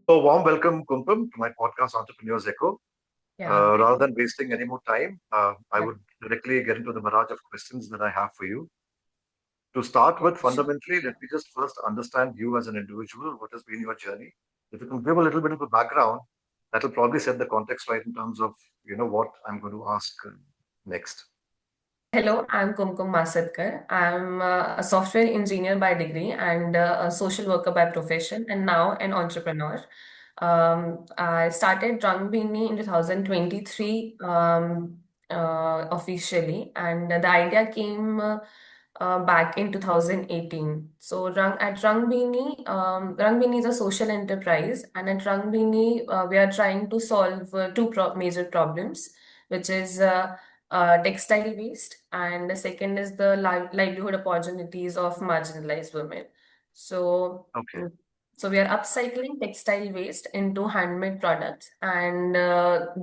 So, warm welcome, Kumkum, to my podcast, Entrepreneurs Echo. Yeah. Rather than wasting any more time, I would directly get into the barrage of questions that I have for you. To start Yeah, with, sure. fundamentally, let me just first understand you as an individual. What has been your journey? If you can give a little bit of a background, that will probably set the context right in terms of what I'm going to ask next. Hello, I'm Kumkum Masatkar. I'm a software engineer by degree and a social worker by profession, and now an entrepreneur. I started Rangbheeni in 2023 officially, and the idea came back in 2018. So at Rangbheeni, Rangbheeni is a social enterprise, and at Rangbheeni, we are trying to solve two major problems, which is textile waste, and the second is the livelihood opportunities of marginalized women. So, Okay, so we are upcycling textile waste into handmade products, and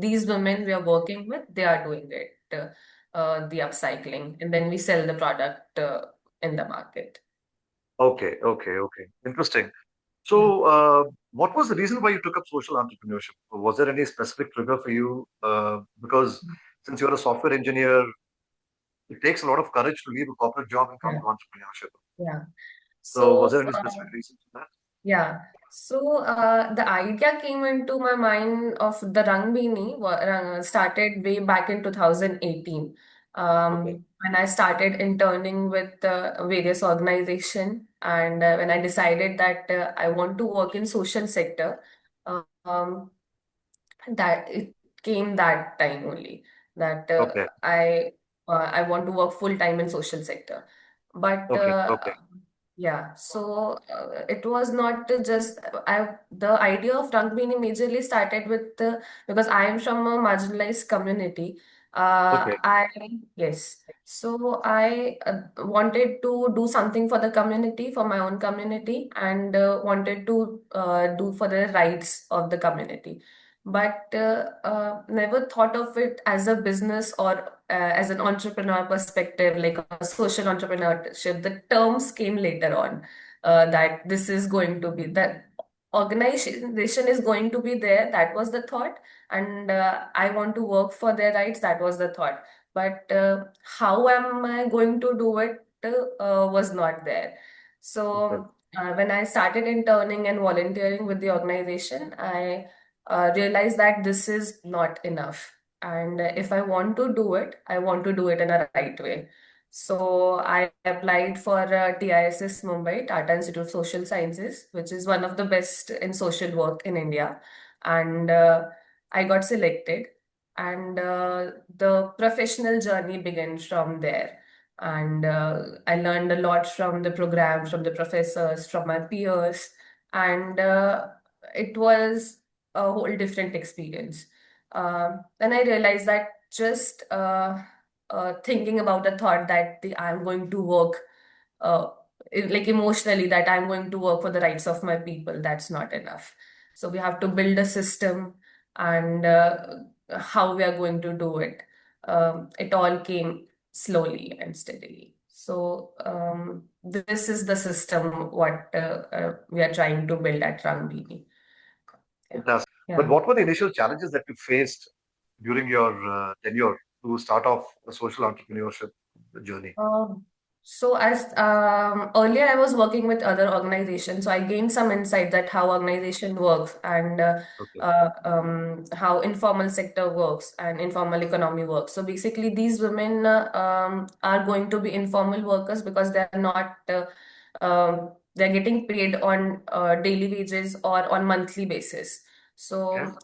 these women we are working with, they are doing it, the upcycling, and then we sell the product in the market. okay. Interesting. Yeah. So, what was the reason why you took up social entrepreneurship? Was there any specific trigger for you? Because since you're a software engineer, it takes a lot of courage to leave a corporate job and come Yeah. to entrepreneurship. Yeah. So, was So, there any specific reason for that? yeah. So the idea came into my mind of the Rangbheeni started way back in 2018 Okay, when I started interning with various organization, and when I decided that I want to work in social sector, um, that it came that time only that okay, I want to work full time in social sector. But okay, yeah, so it was not just the idea of Rangbheeni majorly started with because I am from a marginalized community. okay, I Yes, so I wanted to do something for the community, for my own community, and wanted to do for the rights of the community, but never thought of it as a business or as an entrepreneur perspective, like a social entrepreneurship. The terms came later on, that this is going to be that organization is going to be there. That was the thought, and I want to work for their rights. That was the thought, but how am I going to do it was not there. okay, So when I started interning and volunteering with the organization, I realize that this is not enough. And if I want to do it, I want to do it in a right way. So I applied for TISS Mumbai, Tata Institute of Social Sciences, which is one of the best in social work in India. And I got selected. And the professional journey began from there. And I learned a lot from the program, from the professors, from my peers. And it was a whole different experience. Then I realized that just thinking about the thought that I'm going to work, uh, like emotionally, that I'm going to work for the rights of my people, that's not enough. So we have to build a system, and how we are going to do it. It all came slowly and steadily. So this is the system what we are trying to build at Rangbheeni. Yeah. fantastic. But Yeah. what were the initial challenges that you faced during your tenure to start off a social entrepreneurship journey? Um, so as earlier I was working with other organizations, so I gained some insight that how organization works, and Okay, how informal sector works and informal economy works. So basically, these women are going to be informal workers because they're getting paid on daily wages or on monthly basis. okay, So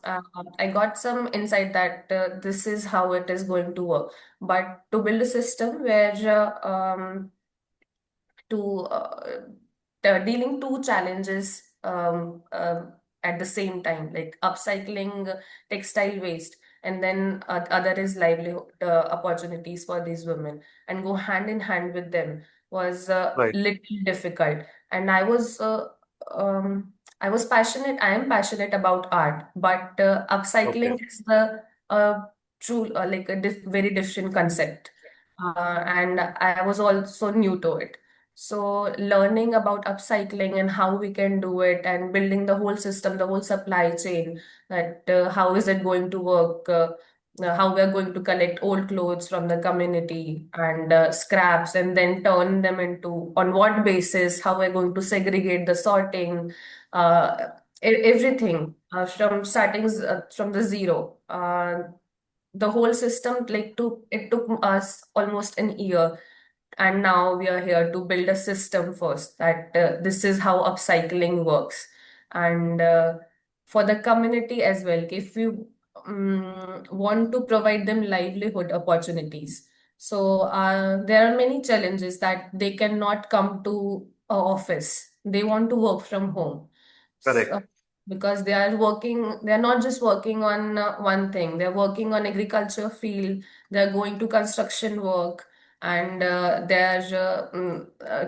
I got some insight that this is how it is going to work, but to build a system where to dealing two challenges at the same time, like upcycling textile waste, and then other is livelihood opportunities for these women, and go hand in hand with them, was right, little difficult. And I was passionate. I am passionate about art, but okay, upcycling is the true very different concept, and I was also new to it. So learning about upcycling and how we can do it and building the whole system, the whole supply chain, that how is it going to work, how we are going to collect old clothes from the community and scraps and then turn them into on what basis, how we're going to segregate the sorting, everything from starting from the zero. The whole system it took us almost an year, and now we are here to build a system first that this is how upcycling works. And for the community as well, if you want to provide them livelihood opportunities, so there are many challenges that they cannot come to a office, they want to work from home. Correct. So, because they are not just working on one thing, they're working on agriculture field, they're going to construction work, and they're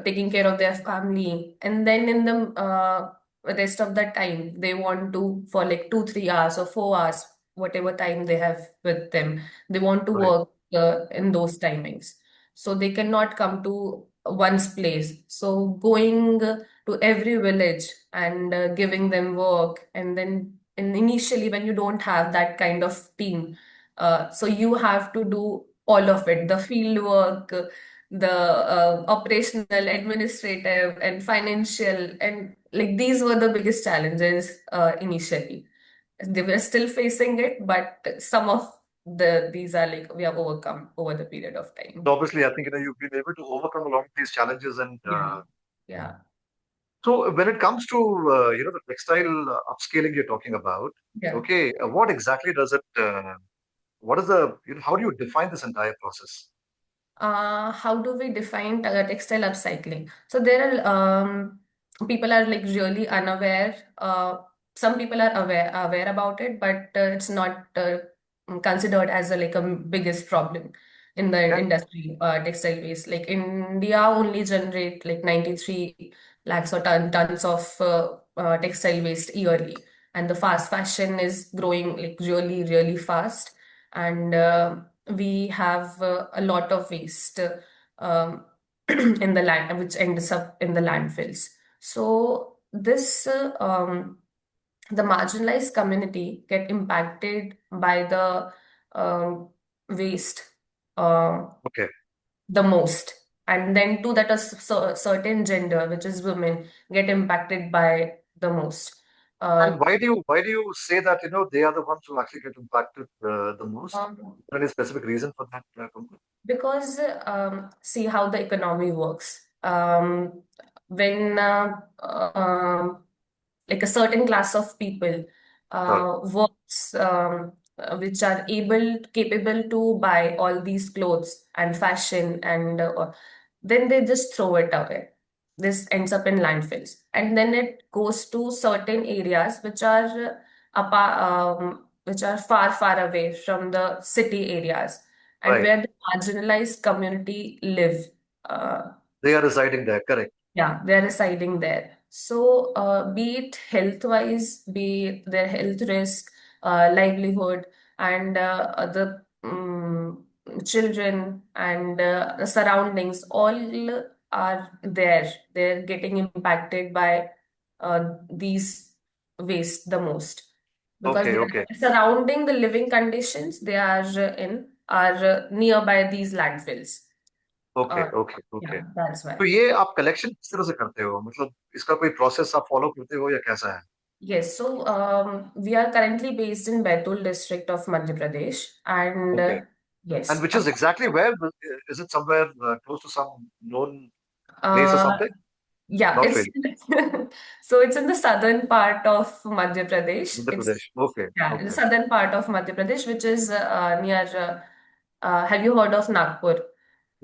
taking care of their family. And then in the rest of the time, they want to, for like 2, 3 hours or 4 hours, whatever time they have with them, they want to Right. work in those timings. So they cannot come to one's place. So going to every village and giving them work, and then initially when you don't have that kind of team, so you have to do all of it, the field work, the operational, administrative, and financial, and like these were the biggest challenges initially. They were still facing it, but some of these are like we have overcome over the period of time. So obviously, I think you've been able to overcome a lot of these challenges, and Yeah. Yeah. so when it comes to the textile upscaling you're talking about, Yeah. okay, what exactly does it? What is the how do you define this entire process? How do we define textile upcycling? So there are people are like really unaware. Some people are aware about it, but it's not considered as a like a biggest problem in the Okay, industry, textile waste. Like India only generate like 93 lakhs or tons of textile waste yearly, and the fast fashion is growing like really really fast, and we have a lot of waste um, in the land, which ends up in the landfills. So this the marginalized community get impacted by the um, waste uh, okay. the most, and then too that a certain gender, which is women, get impacted by the most. Uh, And why do you say that they are the ones who actually get impacted the most? um, Is there any specific reason for that, Kumkum? Because see how the economy works. When like a certain class of people Sure. works, which are capable to buy all these clothes and fashion, and then they just throw it away. This ends up in landfills, and then it goes to certain areas which are far far away from the city areas, and Right. where the marginalized community live. Uh, They are residing there. Correct. yeah, they're residing there. So, be it health-wise, be it their health risk, livelihood, and the children and the surroundings, all are there. They're getting impacted by these waste the most, because Okay. they Okay. are surrounding the living conditions they are in are nearby these landfills. Okay Uh, okay okay yeah, that's तो why. ये आप collection किस तरह से करते हो मतलब इसका कोई प्रोसेस आप फॉलो करते हो या कैसा है Yes, so we are currently based in Baitul district of Madhya Pradesh, and okay and yes, which is exactly where is it somewhere close to some known place or uh, something yeah, not it's really so it's in the southern part of Madhya Pradesh. Madhya It's Pradesh okay yeah, in the okay southern part of Madhya Pradesh, which is near. Have you heard of Nagpur?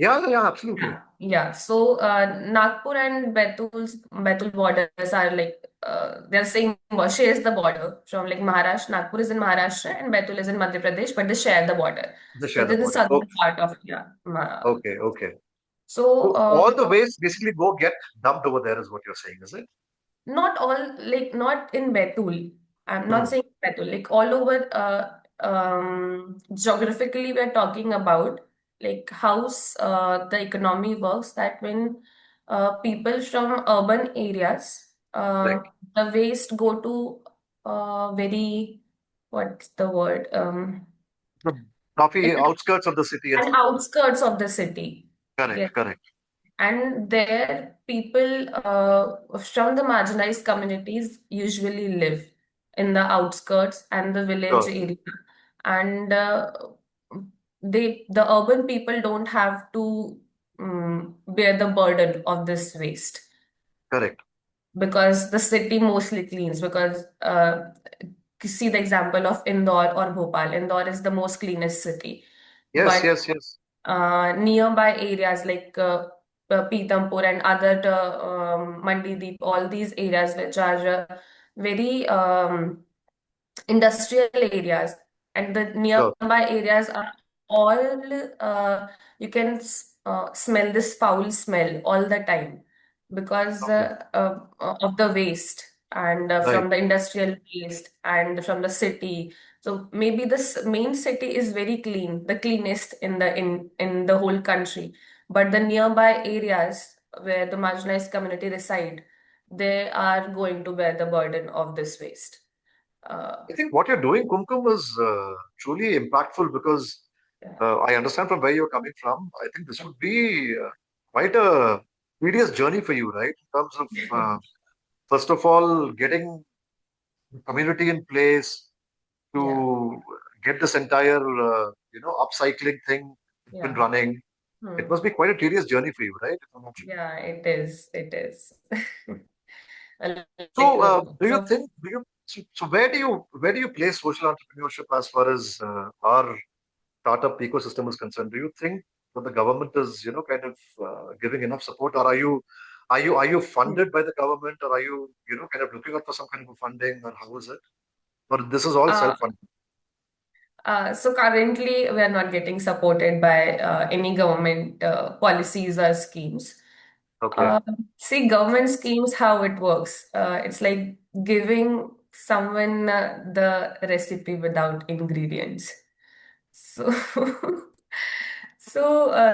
या absolutely Yeah, so Nagpur and Betul borders are like they're saying shares the border from like Maharashtra. Nagpur is in Maharashtra and Betul is in Madhya Pradesh, but they share the border. The So share it the is the border southern okay part of okay okay So so all the waste basically go get dumped over there is what you're saying is it not all, like not in Betul. I'm not hmm. saying Betul, like all over geographically we're talking about like how the economy works, that when people from urban areas, Right. the waste go to very, what's the word? The coffee outskirts of the city and And so on. outskirts of the city. Yes. Correct, correct. And there, people from the marginalized communities usually live in the outskirts and the village Sure, area. And the urban people don't have to bear the burden of this waste correct. because the city mostly cleans. Because see the example of Indore or Bhopal. Indore is the most cleanest city, Yes, but yes, yes. nearby areas like Pithampur and other Mandideep, all these areas which are very industrial areas, and the Sure. nearby areas are all you can smell this foul smell all the time because Okay. of the waste and Right. from the industrial waste and from the city. So maybe this main city is very clean, the cleanest in the whole country, but the nearby areas where the marginalized community reside, they are going to bear the burden of this waste. uh, I think what you're doing, Kumkum, is truly impactful because yeah, I understand from where you're coming from. I think this would be quite a tedious journey for you, right? In terms of, first of all, getting the community in place yeah, to get this entire, upcycling thing been yeah. running. It Hmm. must be quite a tedious journey for you, right? If I'm not wrong. Yeah, it is. It is. Uh, Like, So, do you so think? So where do you place social entrepreneurship as far as our startup ecosystem is concerned? Do you think that the government is, kind of giving enough support, or are you funded by the government, or are you, kind of looking out for some kind of funding, or how is it? Or this is all uh, self-funded? so currently we are not getting supported by any government policies or schemes. Okay, Uh, See, government schemes, how it works. It's like giving someone the recipe without ingredients. So,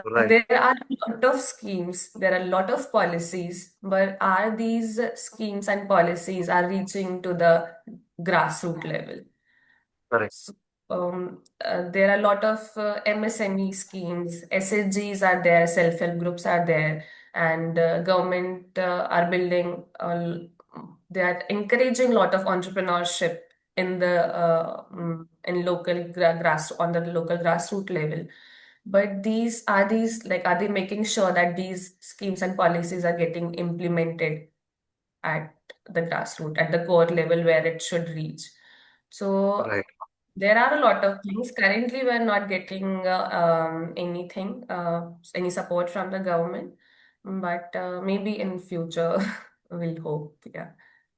right, there are a lot of schemes, there are a lot of policies, but are these schemes and policies are reaching to the grassroots level? correct, So, there are a lot of MSME schemes, SSGs are there, self-help groups are there, and government are building, they are encouraging a lot of entrepreneurship in the in local grass on the local grassroots level. But these like are they making sure that these schemes and policies are getting implemented at the grassroots, at the core level where it should reach? So right. there are a lot of things. Currently, we're not getting anything, any support from the government, but maybe in future we'll hope. Yeah.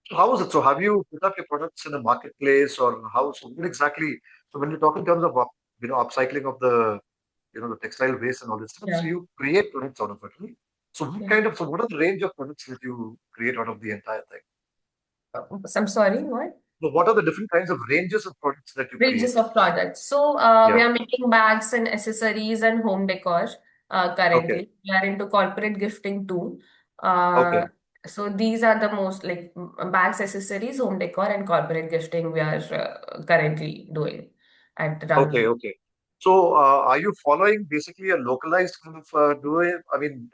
So how is it? So have you put up your products in a marketplace, or how? So what exactly? So when you talk in terms of upcycling of the the textile waste and all this stuff, so Yeah. you create products out of it, right? So Yeah. what are the range of products that you create out of the entire thing? I'm sorry, what? So what are the different kinds of ranges of products that you create? Ranges of products. So we Yeah. are making bags and accessories and home decor Okay. currently. We are into corporate gifting too. Okay. Uh, so these are the most like bags, accessories, home decor, and corporate gifting we are currently doing at Okay. Rangbheeni. Okay. So are you following basically a localized kind of a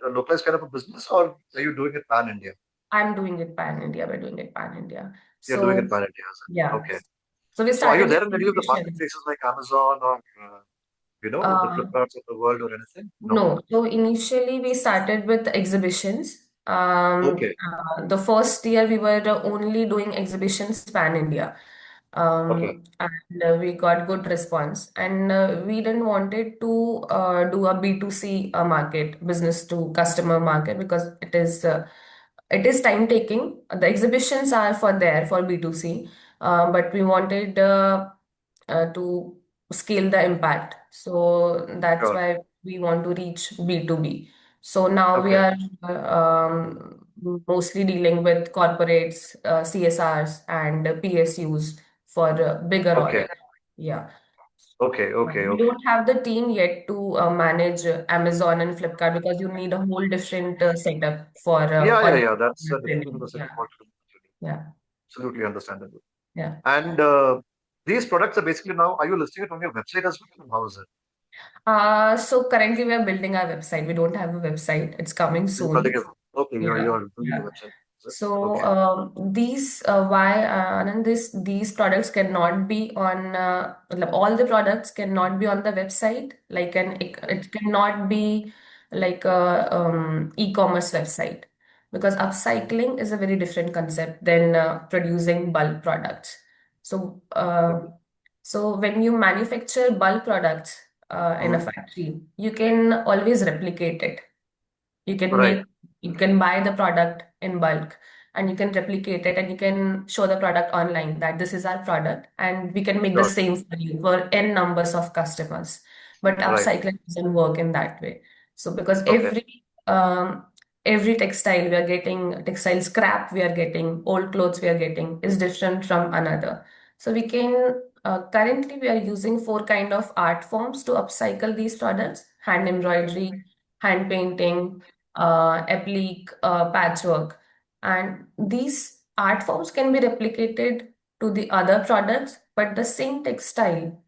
localized kind of a business, or are you doing it pan India? I'm doing it pan India. We're doing it pan India. You're doing it So pan India, is it? yeah. Okay. So we So are you started with there in any of the exhibitions. marketplaces like Amazon or the Uh, Flipkarts of the world or anything? No. No, so initially we started with exhibitions. Okay. The first year we were only doing exhibitions pan India, Okay. and we got good response. And we didn't wanted to do a B2C market, business to customer market, because it is time taking. The exhibitions are for there for B2C, but we wanted to scale the impact. So that's Sure. why we want to reach B2B. So now we Okay. are mostly dealing with corporates, CSRs, and PSUs for bigger Okay. order. Yeah. Okay, okay, We okay. don't have the team yet to manage Amazon and Flipkart because you need a whole different setup for Yeah, yeah, online yeah. That's a different level training. of Yeah, setup altogether. yeah, Absolutely understandable. yeah. And these products are basically now, are you listing it on your website as well? How is it? So currently we are building our website. We don't have a website. It's coming You're building soon. it. Okay, Yeah, you're building the yeah. website. Is it? So Okay, these why Anand, these products cannot be on मतलब all the products cannot be on the website. Like it cannot be like a e-commerce website because upcycling is a very different concept than producing bulk products. So so when you manufacture bulk products in a Mhm. factory, you can always replicate it. You can Right, make, you can buy the product in bulk and you can replicate it and you can show the product online that this is our product and we can make the sure, same for you for n numbers of customers. But right. upcycling doesn't work in that way. So because Okay, every textile we are getting, textile scrap we are getting, old clothes we are getting is different from another. So we can currently we are using four kind of art forms to upcycle these products: hand embroidery, hand painting, applique, patchwork. And these art forms can be replicated to the other products, but the same textile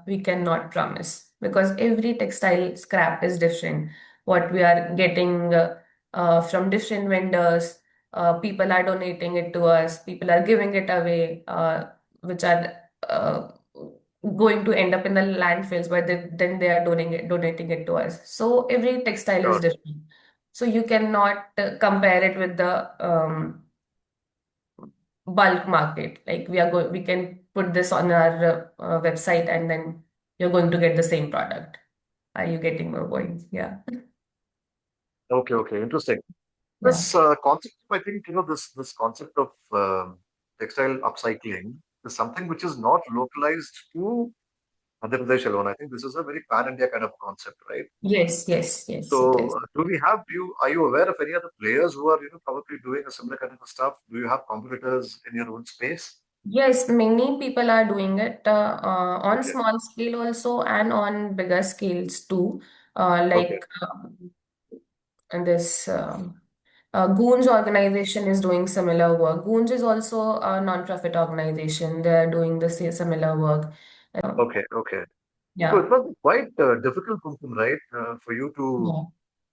we cannot promise because every textile scrap is different. What we are getting from different vendors, people are donating it to us, people are giving it away, which are going to end up in the landfills, but then they are donating it to us. So every textile is sure. different. So you cannot compare it with the bulk market. Like we can put this on our website and then you're going to get the same product. Are you getting my point? Yeah. Okay, okay. Interesting. Yeah. This concept, I think, this concept of textile upcycling is something which is not localized to Andhra Pradesh alone. I think this is a very pan-India kind of concept, right? Yes, yes, yes, it So, is. are you aware of any other players who are, probably doing a similar kind of stuff? Do you have competitors in your own space? Yes, many people are doing it on Okay, small scale also and on bigger scales too. okay, Like and this Goons organization is doing similar work. Goons is also a non-profit organization. They are doing the similar work. okay, okay. So it Yeah, must be quite difficult, Kumkum, right, for you to yeah,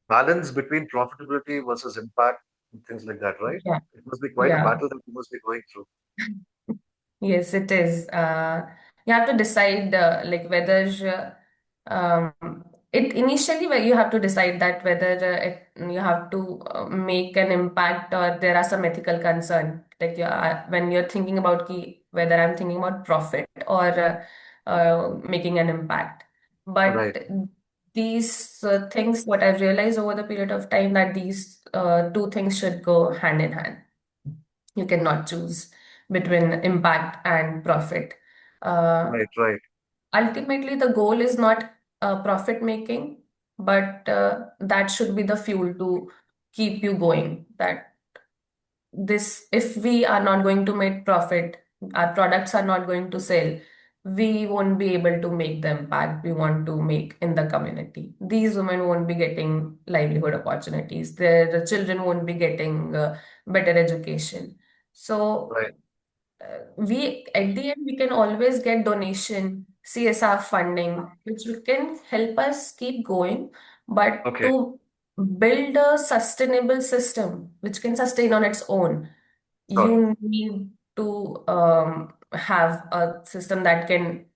balance between profitability versus impact and things like that, right? yeah, It must be quite a yeah. battle that you must be going through. Yes, it is. You have to decide like whether it initially where you have to decide that whether you have to make an impact or there are some ethical concern. Like when you're thinking about whether I'm thinking about profit or making an impact. Right. But these things, what I've realized over the period of time, that these two things should go hand in hand. You cannot choose between impact and profit. Uh, Right, right. Ultimately, the goal is not profit making, but that should be the fuel to keep you going. That this, if we are not going to make profit, our products are not going to sell, we won't be able to make the impact we want to make in the community. These women won't be getting livelihood opportunities. The children won't be getting better education. So Right. we at the end we can always get donation, CSR funding, which can help us keep going. But Okay. to build a sustainable system which can sustain on its own, Sure. you need to have a system that can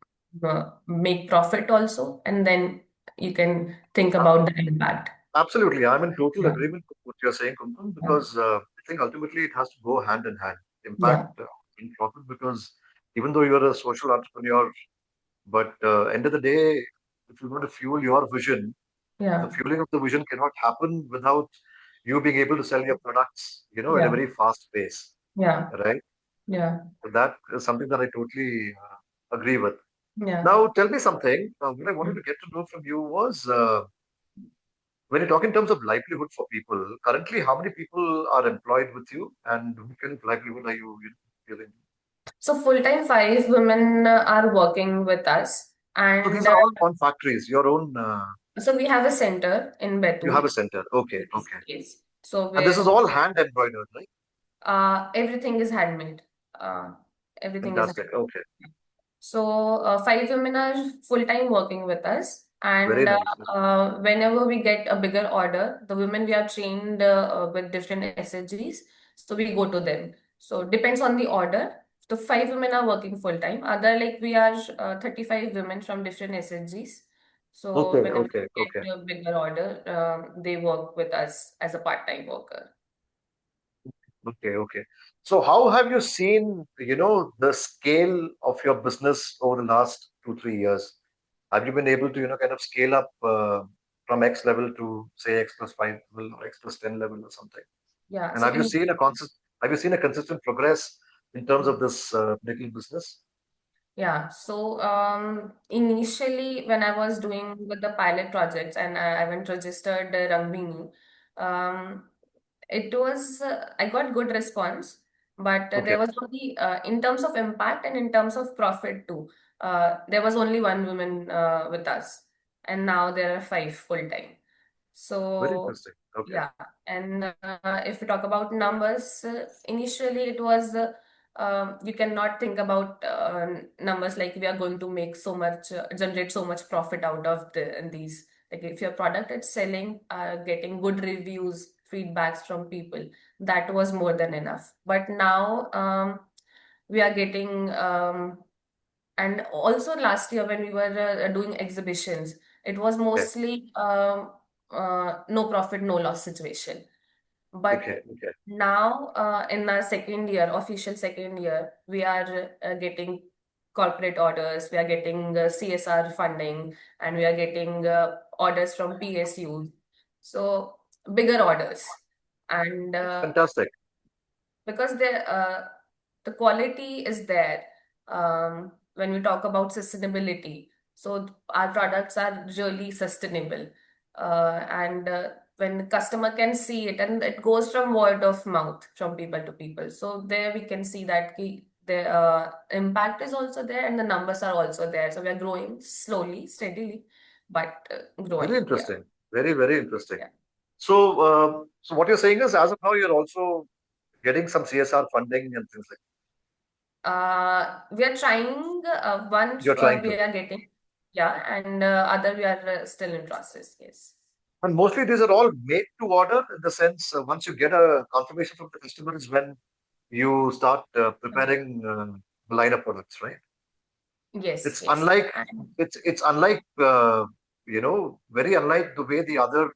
make profit also, and then you can think Uh, about the impact. Absolutely. I'm in total Yeah, agreement with what you're saying, Kumkum, yeah, because I think ultimately it has to go hand in hand. Impact yeah, and profit, because even though you're a social entrepreneur, but end of the day, if you want to fuel your vision, the yeah, fueling of the vision cannot happen without you being able to sell your products, at a yeah, very fast pace, yeah, right? yeah, So that is something that I totally agree with. yeah. Now, tell me something. What I wanted to get to know from you was when you talk in terms of livelihood for people, currently, how many people are employed with you, and what kind of livelihood are you giving? So full-time five women are working with us. So these And are all on factories, your own, so we have a center in you have a Betul. center. Okay, Yes, okay. yes. So And this is where all hand embroidered, right? everything is handmade. Uh, everything is Fantastic. handmade. Okay. So, five women are full-time working with us, Very and nice. whenever we get a bigger order, the women we are trained with different SHGs, so we go to them. So, depends on the order. The five women are working full-time. Other like we are 35 women from different SHGs. So, Okay, whenever okay, we okay. get a bigger order, they work with us as a part-time worker. Okay, okay. So how have you seen, the scale of your business over the last 2, 3 years? Have you been able to, kind of scale up from X level to say X plus 5 level or X plus 10 level or something? Yeah. And So, in have you seen a consistent progress in terms of this particular business? Yeah, so initially when I was doing with the pilot projects and I went registered Rangbheeni, um, it was I got good response, but Okay, there was only in terms of impact and in terms of profit too. There was only one woman with us, and now there are five full time. very So, interesting. Okay, yeah. And if we talk about numbers, initially it was you cannot think about numbers like we are going to make so much, generate so much profit out of these. Like if your product is selling, getting good reviews, feedbacks from people, that was more than enough. But now we are getting and also last year when we were doing exhibitions, it was okay, mostly no profit, no loss situation. okay, But okay. now in our second year, official second year, we are getting corporate orders, we are getting CSR funding, and we are getting orders from PSUs. So bigger orders. And That's fantastic. because the quality is there when we talk about sustainability. So our products are really sustainable, and when the customer can see it, and it goes from word of mouth from people to people. So there we can see that the impact is also there, and the numbers are also there. So we are growing slowly, steadily, but Very growing. Yeah, interesting. Very, very interesting. yeah. So what you're saying is, as of now, you're also getting some CSR funding and things like We are trying one you're trying we to. are getting, yeah, and other we are still in process. Yes, And mostly these are all made to order in the sense once you get a confirmation from the customer is when you start preparing the line of products, right? yes, It's yes, unlike and it's unlike very unlike the way the other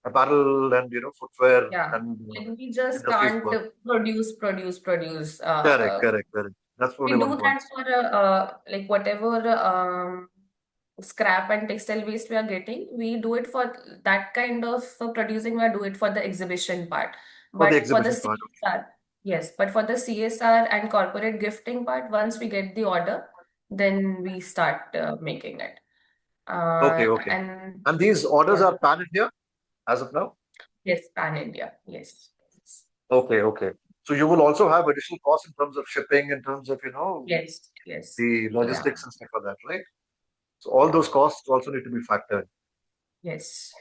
apparel and footwear yeah, and like we just industries can't work. produce. Correct, correct, correct. That's probably We one do point. that for like whatever scrap and textile waste we are getting, we do it for that kind of producing, we do it for the exhibition part. For the But for the exhibition part. CSR, yes, but for the CSR and corporate gifting part, once we get the order, then we start making it. Okay, okay. And And these orders yeah, are pan India as of now? yes, pan India, yes, Okay, okay. So you will also have additional costs in terms of shipping, in terms of, yes, yes, the yeah, logistics and stuff like that, right? So all yeah, those costs also need to be factored. yes.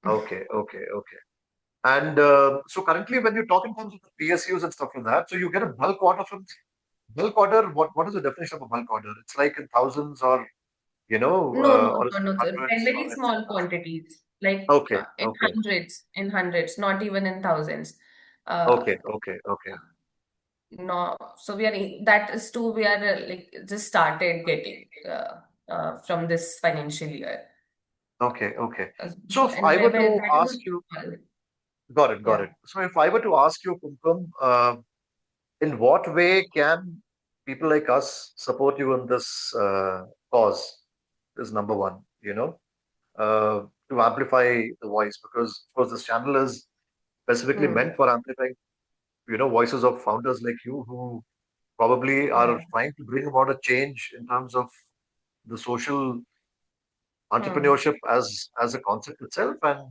Okay, okay, okay. And so currently, when you talk in terms of the PSUs and stuff like that, so you get a bulk order from bulk order. What is the definition of a bulk order? It's like in thousands, or No, no, or is no, it no. hundreds, Very or it's small quantities, like okay, okay, in hundreds, not even in thousands. Uh, okay, okay, okay, no, so that is too, we are like just started getting from this financial year. okay, okay. Uh, So if and I were to that ask is you, small. got it, got Yeah. it. So if I were to ask you, Kumkum, in what way can people like us support you in this cause? Is number one, to amplify the voice, because of course this channel is specifically Hmm. meant for amplifying, voices of founders like you who probably are Yeah. trying to bring about a change in terms of the social Hmm. entrepreneurship as a concept itself, and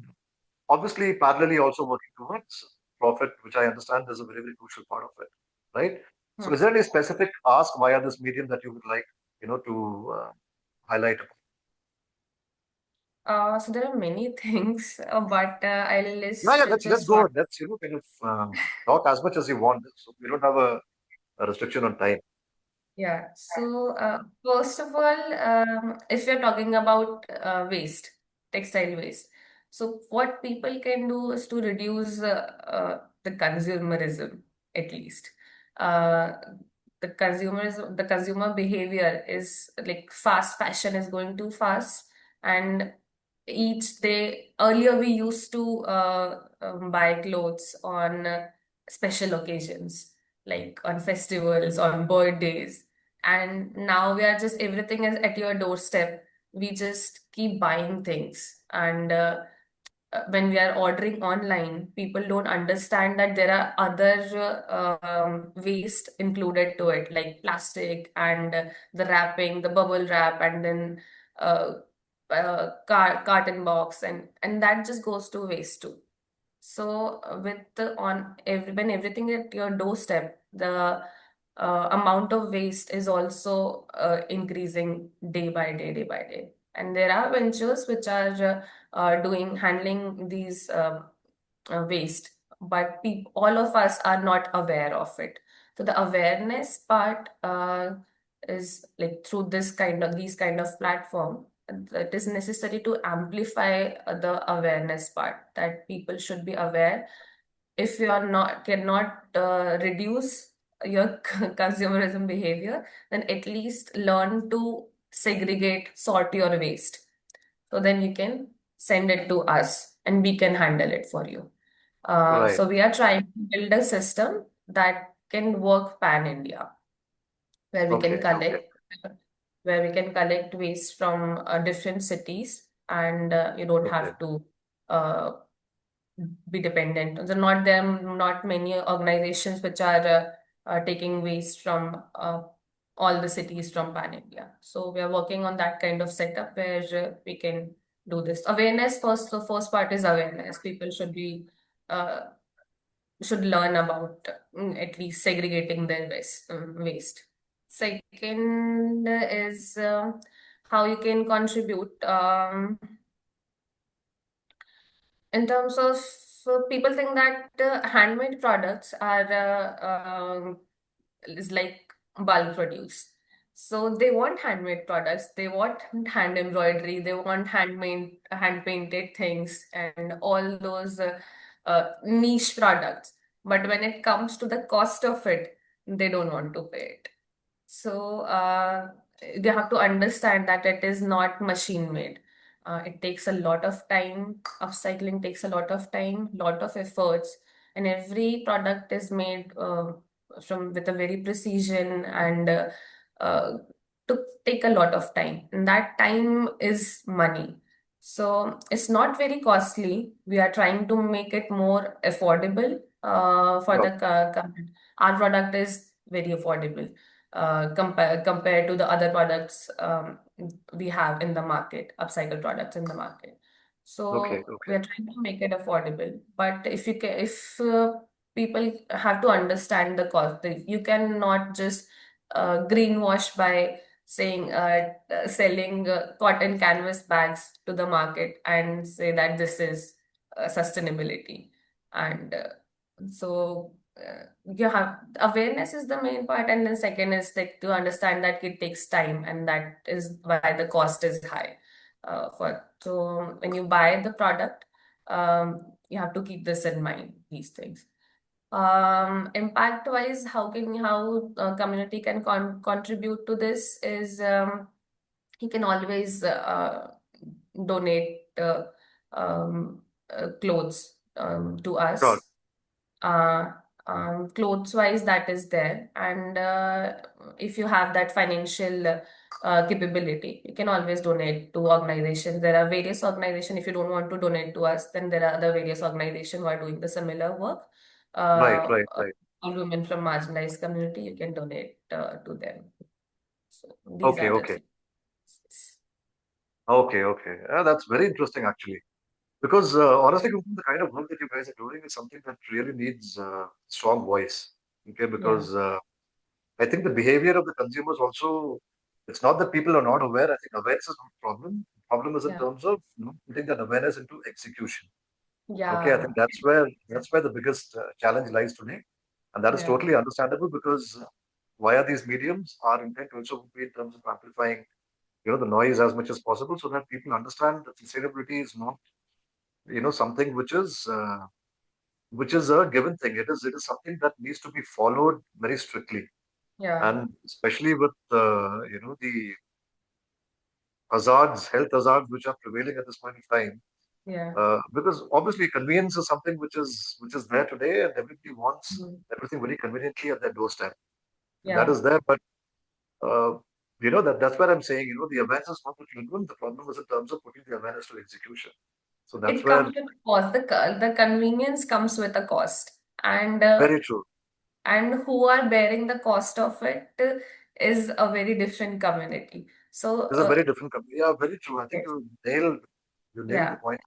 obviously parallelly also working towards profit, which I understand is a very, very crucial part of it, right? So is Hmm. there any specific ask via this medium that you would like? to highlight? So there are many things, but I'll Yeah, list yeah. Let's just go one. ahead. Let's kind of talk as much as you want. So we don't have a restriction on time. Yeah. So, first of all, if you're talking about waste, textile waste, so what people can do is to reduce the consumerism, at least. Uh, the consumer behavior is like fast fashion is going too fast, and each day earlier we used to buy clothes on special occasions, like on festivals, on birthdays, and now we are just everything is at your doorstep. We just keep buying things, and when we are ordering online, people don't understand that there are other waste included to it, like plastic and the wrapping, the bubble wrap, and then uh, carton box, and that just goes to waste too. So with the on every when everything at your doorstep, the amount of waste is also increasing day by day. And there are ventures which are doing handling these waste, but all of us are not aware of it. So the awareness part is like through these kind of platform. It is necessary to amplify the awareness part, that people should be aware. If you are not cannot reduce your consumerism behavior, then at least learn to segregate, sort your waste. So then you can send it to us and we can handle it for you. Right. So we are trying to build a system that can work pan India, where we can Okay. Okay. collect where we can collect waste from different cities, and you don't Okay. have to uh, be dependent. Not many organizations which are taking waste from all the cities from pan India. So we are working on that kind of setup where we can do this. Awareness first. The first part is awareness. People uh, should learn about at least segregating their waste. Second is how you can contribute. In terms of people think that handmade products are is like bulk produce. So they want handmade products, they want hand embroidery, they want hand painted things, and all those niche products. But when it comes to the cost of it, they don't want to pay it. So you have to understand that it is not machine made. It takes a lot of time. Upcycling takes a lot of time, lot of efforts, and every product is made from with a very precision, and uh, to take a lot of time. And that time is money. So it's not very costly. We are trying to make it more affordable for Sure. the our product is very affordable compared to the other products we have in the market, upcycle products in the market. Okay. So we Okay. are trying to make it affordable. But if people have to understand the cost, you cannot just greenwash by saying selling cotton canvas bags to the market and say that this is sustainability. And so you have awareness is the main part, and then second is like to understand that it takes time, and that is why the cost is high. For so when you buy the product, you have to keep this in mind, these things. Impact wise, how community can contribute to this is you can always donate clothes to Sure. us. uh, Clothes wise, that is there, and if you have that financial capability, you can always donate to organizations. There are various organizations. If you don't want to donate to us, then there are other various organizations who are doing the similar work. Right. uh, Right. uh, Right. all women from marginalized community, you can donate to them. So these Okay. are the Okay. things. Okay. Okay. That's very interesting, actually. Because honestly, Kumkum, the kind of work that you guys are doing is something that really needs strong voice. Okay. Yeah. Because I think the behavior of the consumers also It's not that people are not aware. I think awareness is not the problem. The problem is in Yeah. terms of putting that awareness into execution. Okay, I Yeah. think that's where the biggest challenge lies today, and that is Yeah. totally understandable because via these mediums, our intent also would be in terms of amplifying, the noise as much as possible, so that people understand that sustainability is not, something which is a given thing. It is something that needs to be followed very strictly, Yeah. and especially with the hazards, health hazards, which are prevailing at this point in time. Yeah. Because obviously convenience is something which is there today, and everybody wants Mhm. everything very conveniently at their doorstep. That Yeah. is there, but uh, that's where I'm saying, the awareness is not the children. The problem is in terms of putting the awareness to execution. So that's It where comes with a cost. The convenience comes with a cost, very true. and who are bearing the cost of it is a very different community. So, It's a very different company. Yeah, very true. I think yes. you nailed the Yeah. point,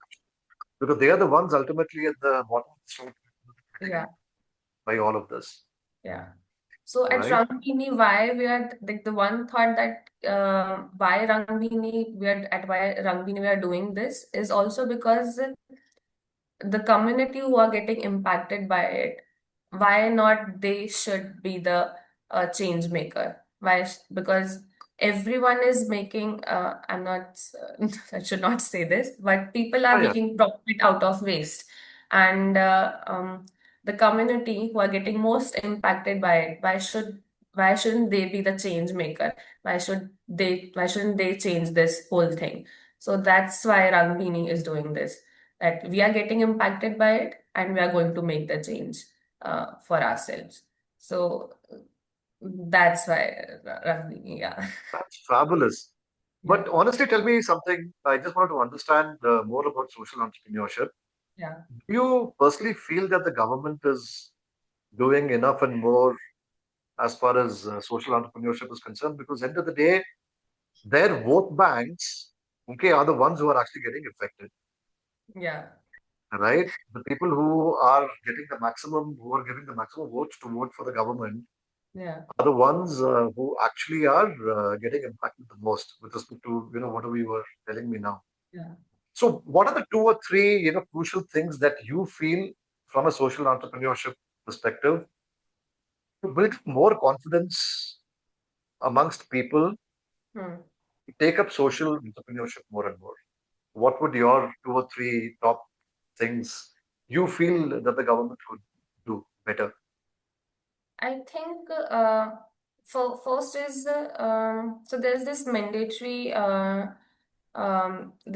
because they are the ones ultimately at the bottom of the story getting Yeah. by all of this, Yeah. So at right? Rangbheeni, why we are like the one thought that why Rangbheeni we are doing this is also because the community who are getting impacted by it, why not they should be the change maker? Because everyone is making, I'm not, I should not say this, but people Oh are yeah, making profit out of waste. And the community who are getting most impacted by it, why shouldn't they be the change maker? Why shouldn't they change this whole thing? So that's why Rangbheeni is doing this, that we are getting impacted by it and we are going to make the change for ourselves. So that's why Rangbheeni, yeah. that's fabulous. Yeah, But honestly, tell me something. I just want to understand more about social entrepreneurship. yeah, Do you personally feel that the government is doing enough and more as far as social entrepreneurship is concerned? Because end of the day, their vote banks, okay, are the ones who are actually getting affected, yeah, right? The people who are getting the maximum, who are giving the maximum votes to vote for the government, yeah, are the ones who actually are getting impacted the most with respect to whatever you were telling me now. yeah. So, what are the two or three crucial things that you feel from a social entrepreneurship perspective to build more confidence amongst people Hmm. to take up social entrepreneurship more and more? What would your two or three top things you feel that the government could do better? I think for first is so there's this mandatory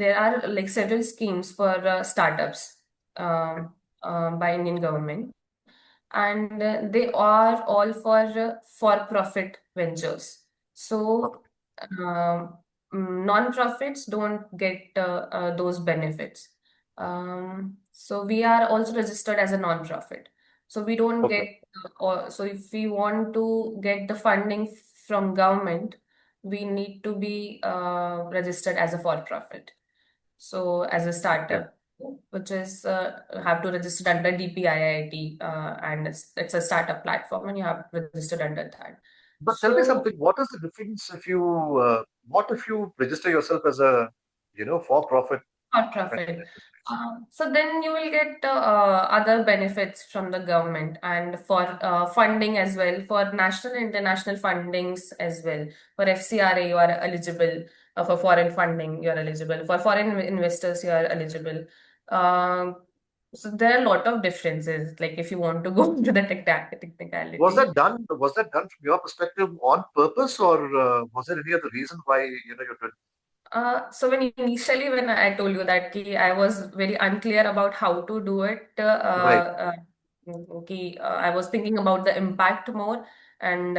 there are like several schemes for startups by Indian government, and they are all for profit ventures. Okay. So non-profits don't get those benefits. So we are also registered as a non-profit. So we don't Okay. get, or so if we want to get the funding from government, we need to be registered as a for-profit. So as a Okay. startup, which is have to register under DPIIT, and it's a startup platform, and you have registered under that. But tell me So something. What is the difference if what if you register yourself as a, for-profit not kind profit. of enterprise? So then you will get other benefits from the government and for funding as well, for national and international fundings as well. For FCRA, you are eligible. For foreign funding, you are eligible. For foreign investors, you are eligible. Um, so there are a lot of differences. Like if you want to go into the Was technicality. that done? Was that done from your perspective on purpose, or was there any other reason why you did? So when I told you that I was very unclear about how to do it, Right. I was thinking about the impact more, and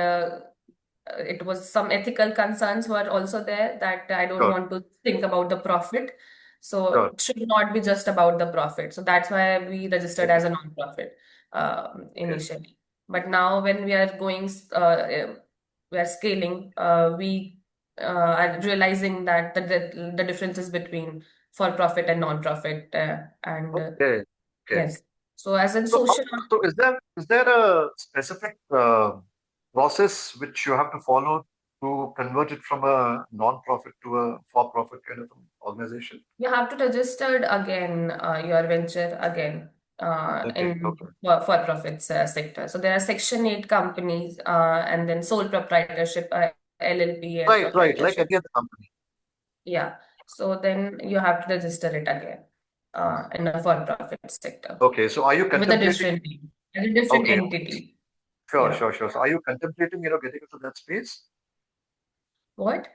it was some ethical concerns were also there, that I don't Sure. want to think about the profit. So Sure. it should not be just about the profit. So that's why we registered Okay. as a non-profit Okay. initially. But now when we are scaling, we are realizing that the differences between for-profit and non-profit, and Okay. Okay. yes. So as in So, social, is there a specific process which you have to follow to convert it from a non-profit to a for-profit kind of organization? You have to register again your venture again Okay, in okay. for-profits sector. So there are Section 8 companies and then sole proprietorship, LLP and Right. Like proprietorship. any other company. Yeah. So then you have to register it again in a for-profit sector Okay, so are you with a contemplating? different name, as a different Okay, entity. sure, Yeah. sure, sure. So are you contemplating, getting into that space? What?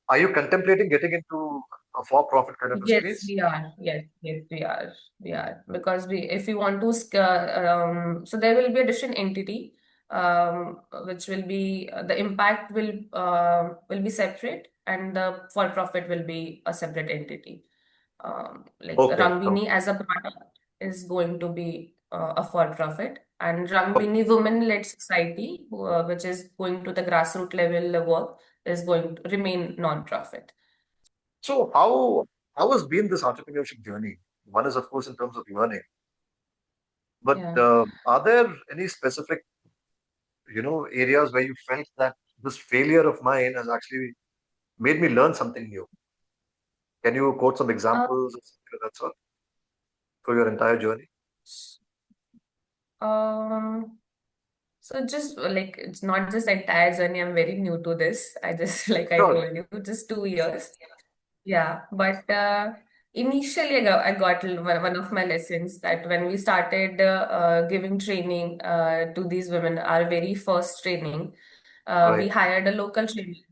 Are you contemplating getting into a for-profit kind of a Yes, space? we are. Yes, we are. We are because if we want to, so there will be a different entity, which will be the impact will be separate, and the for profit will be a separate entity. Like Okay, Rangbheeni okay, as a product is going to be a for profit, and okay. Rangbheeni Women-led Society, which is going to the grassroots level work, is going to remain non-profit. So how has been this entrepreneurship journey? One is of course in terms of learning, but Yeah. are there any specific areas where you felt that this failure of mine has actually made me learn something new? Can you quote some Uh, examples of something of that sort for your entire journey? Um, so just like it's not just entire journey. I'm very new to this. I just like I Sure. told you, just 2 years. Yeah, but initially I got one of my lessons that when we started giving training to these women, our very first training, we Right. hired a local trainer,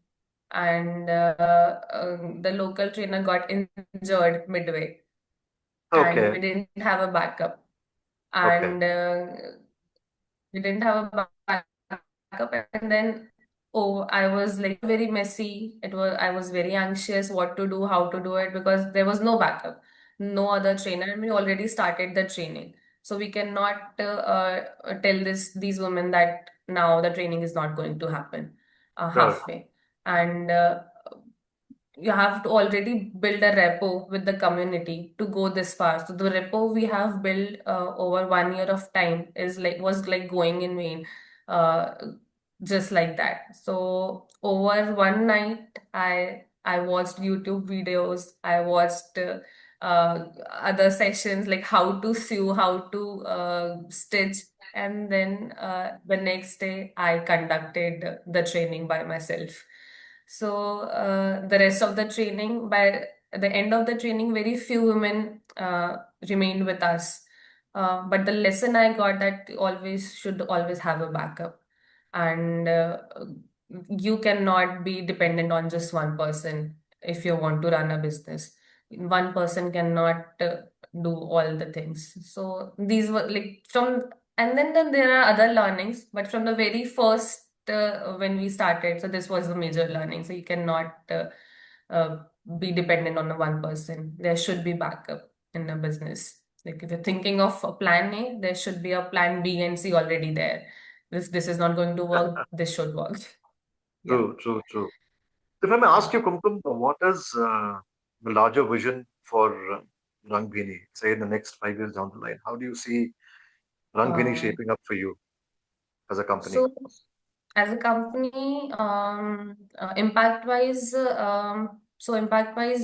and the local trainer got injured midway, and we Okay. didn't have a backup, Okay. and we didn't have a backup, and then oh, I was like very messy. I was very anxious what to do, how to do it, because there was no backup, no other trainer, and we already started the training. So we cannot tell these women that now the training is not going to happen Sure. halfway. And you have to already build a repo with the community to go this far. So the repo we have built over 1 year of time is like was like going in vain, uh, just like that. So over one night, I watched YouTube videos. I watched other sessions like how to sew, how to stitch, and then the next day I conducted the training by myself. So the rest of the training, by the end of the training, very few women remained with us. But the lesson I got that always should always have a backup, and you cannot be dependent on just one person if you want to run a business. One person cannot do all the things. So these were like from, and then there are other learnings, but from the very first when we started, so this was the major learning. So you cannot uh, be dependent on one person. There should be backup in a business. Like if you're thinking of a plan A, there should be a plan B and C already there. If this is not going to work, this should work. Yeah. True. If I may Yeah. ask you, Kumkum, what is the larger vision for Rangbheeni, say in the next 5 years down the line? How do you see Rangbheeni Uh, shaping up for you as a company? so as a company, impact wise,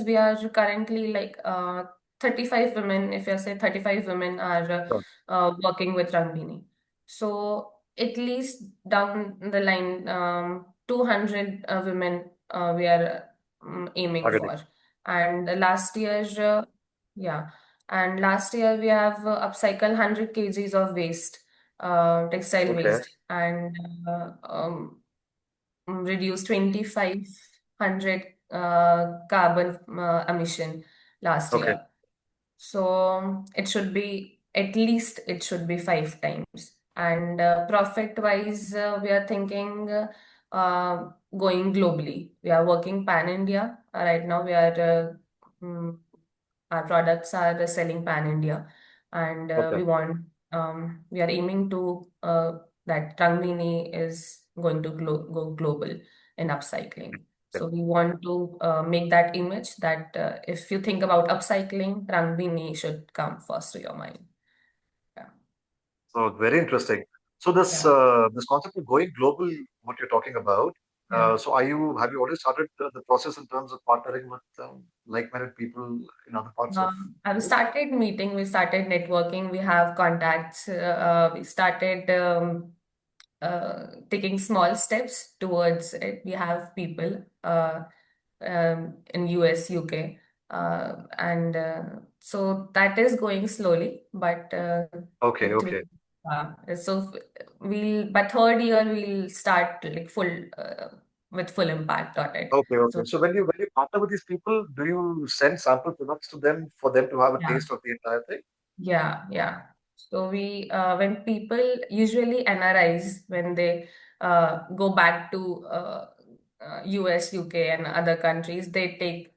we are currently like 35 women. If you say 35 women are Sure. working with Rangbheeni. So at least down the line, 200 women we are aiming Targeting. for. And last year, yeah, and last year we have upcycled 100 kgs of waste, textile Okay. waste, and reduced 2,500 carbon emission last Okay. year. So it should be at least it should be 5 times. And profit wise, we are thinking going globally. We are working pan India. Right now, mm, our products are selling pan India, and Okay. we are aiming to that Rangvini is going to go global in upcycling. Okay. So we want to make that image that if you think about upcycling, Rangvini should come first to your mind. Yeah. So very interesting. So this Yeah. this concept of going global, what you're talking about. Yeah. So have you already started the process in terms of partnering with like-minded people in other parts of I've the world? started meeting, we started networking, we have contacts, we started taking small steps towards it. We have people in US, UK, and so that is going slowly, but Okay, it will. okay, So by third year we'll start like with full impact on it. okay, okay. So So when you partner with these people, do you send sample products to them for them to have a yeah. taste of the entire thing? Yeah, yeah. So when people usually NRIs, when they go back to US, UK, and other countries, they take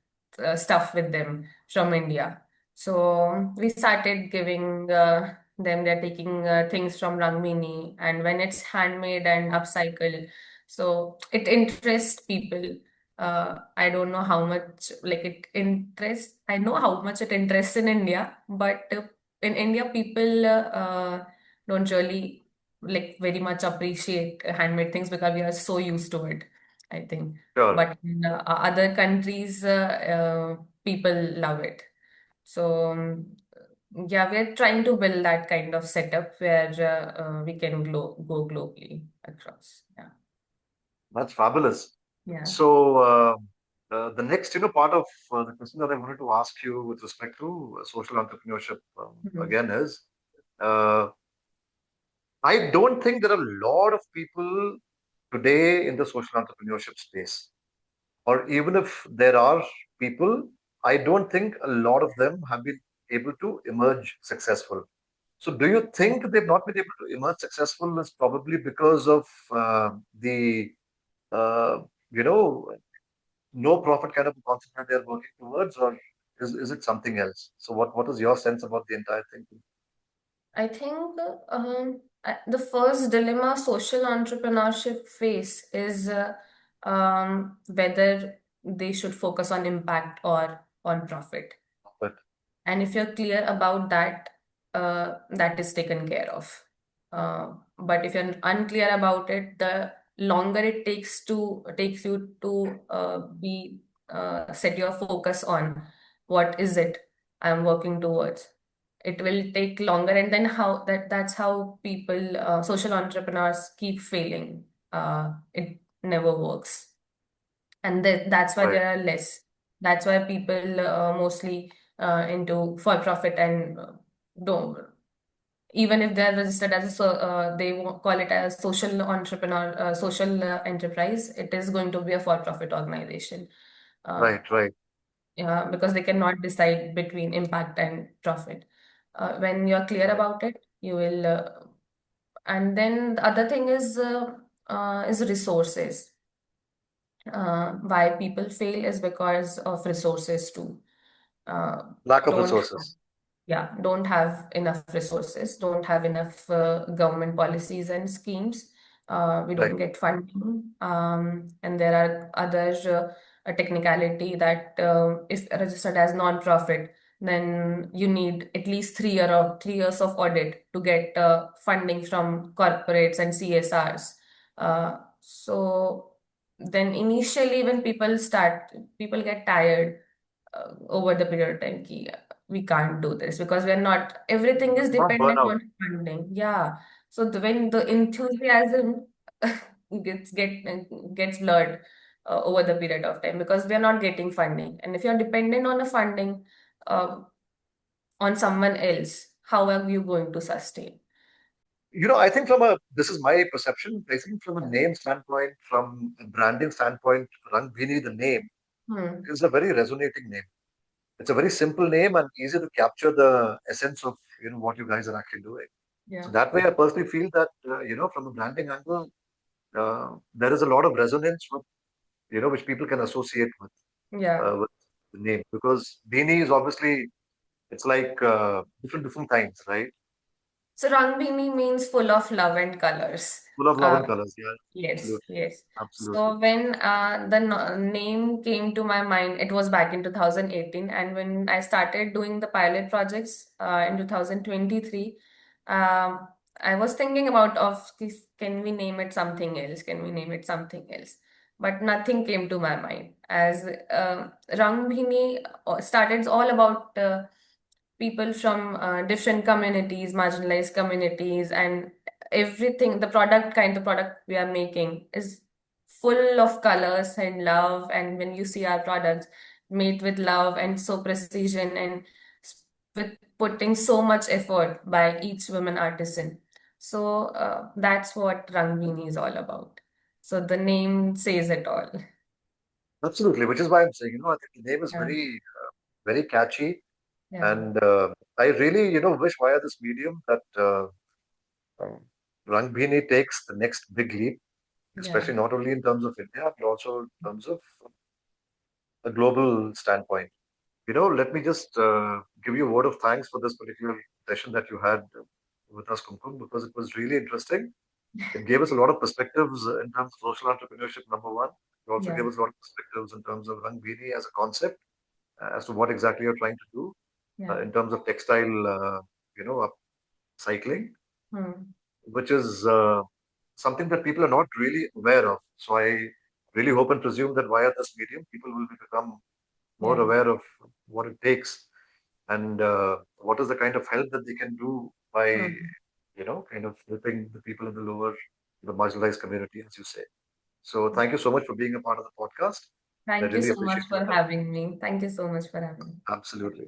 stuff with them from India. So we started giving them, they're taking things from Rangbheeni, and when it's handmade and upcycled, so it interests people. I don't know how much like it interests. I know how much it interests in India, but in India, people don't really like very much appreciate handmade things because we are so used to it, I think. Sure. But in other countries, people love it. So, yeah, we're trying to build that kind of setup where we can go globally across. Yeah. That's fabulous. Yeah. So the next, part of the question that I wanted to ask you with respect to social entrepreneurship Mhm. again is, uh, I don't think there are a lot of people today in the social entrepreneurship space, or even if there are people, I don't think a lot of them have been able to emerge successful. So, do you Yeah. think they've not been able to emerge successful is probably because of the uh, you know no profit kind of a concept that they're working towards, or is it something else? So what is your sense about the entire thing? I think the first dilemma social entrepreneurship face is whether they should focus on impact or on profit. But And if you're clear about that, that is taken care of. But if you're unclear about it, the longer it takes you to be set your focus on what is it I'm working towards. It will take longer, and then that's how people, social entrepreneurs, keep failing. It never works, and that's why right, there are less. That's why people mostly into for profit and don't, even if they're registered as a they call it as social entrepreneur, social enterprise, it is going to be a for profit organization. uh, right, right, yeah, because they cannot decide between impact and profit. When you're clear right. about it, you will and then the other thing is resources. Why people fail is because of resources too. Uh, Lack of don't have, resources. yeah, don't have enough resources, don't have enough government policies and schemes. We Right, don't get funding, and there are other a technicality that if registered as non-profit, then you need at least 3 years of audit to get funding from corporates and CSRs. So then initially when people get tired over the period of time ki, we can't do this because we're not, everything is not dependent burnout. on funding. Yeah. So when the enthusiasm gets get gets blurred over the period of time because we are not getting funding, and if you're dependent on a funding uh, on someone else, how are you going to sustain? I think this is my perception. I think from a Yeah. name standpoint, from a branding standpoint, Rangbheeni, the name, Hmm. is a very resonating name. It's a very simple name and easy to capture the essence of what you guys are actually doing. So Yeah. that way, I personally feel that from a branding angle, there is a lot of resonance with which people can associate Yeah. with the name, because Beanie is obviously, it's like different kinds, right? So Rangbheeni means full of love and colors. Full of love Uh, and colors. Yeah, Yes, absolutely, yes. absolutely. So when the name came to my mind, it was back in 2018, and when I started doing the pilot projects in 2023, um, I was thinking about of this, can we name it something else? Can we name it something else? but nothing came to my mind. As Rangbheeni started all about people from different communities, marginalized communities, and everything. The product we are making is full of colors and love. And when you see our products made with love and so precision and with putting so much effort by each woman artisan. So that's what Rangbheeni is all about. So the name says it all. Absolutely, which is why I'm saying, I think the name is Yeah, very catchy. yeah, And I really, wish via this medium that um, Rangbheeni takes the next big leap, yeah, especially not only in terms of India, but also in terms of a global standpoint. Let me just give you a word of thanks for this particular session that you had with us, Kumkum, because it was really interesting. It gave us a lot of perspectives in terms of social entrepreneurship, number one. It also yeah, gave us a lot of perspectives in terms of Rangbheeni as a concept, as to what exactly you're trying to do yeah. in terms of textile, upcycling, Hmm. which is something that people are not really aware of. So I really hope and presume that via this medium, people will become more Yeah. aware of what it takes and what is the kind of help that they can do by, Hmm. kind of helping the people in the marginalized community, as you say. So thank you so much for being a part of the podcast. I Thank you really so much appreciate your for help. having me. Thank you so much for having me. Absolutely.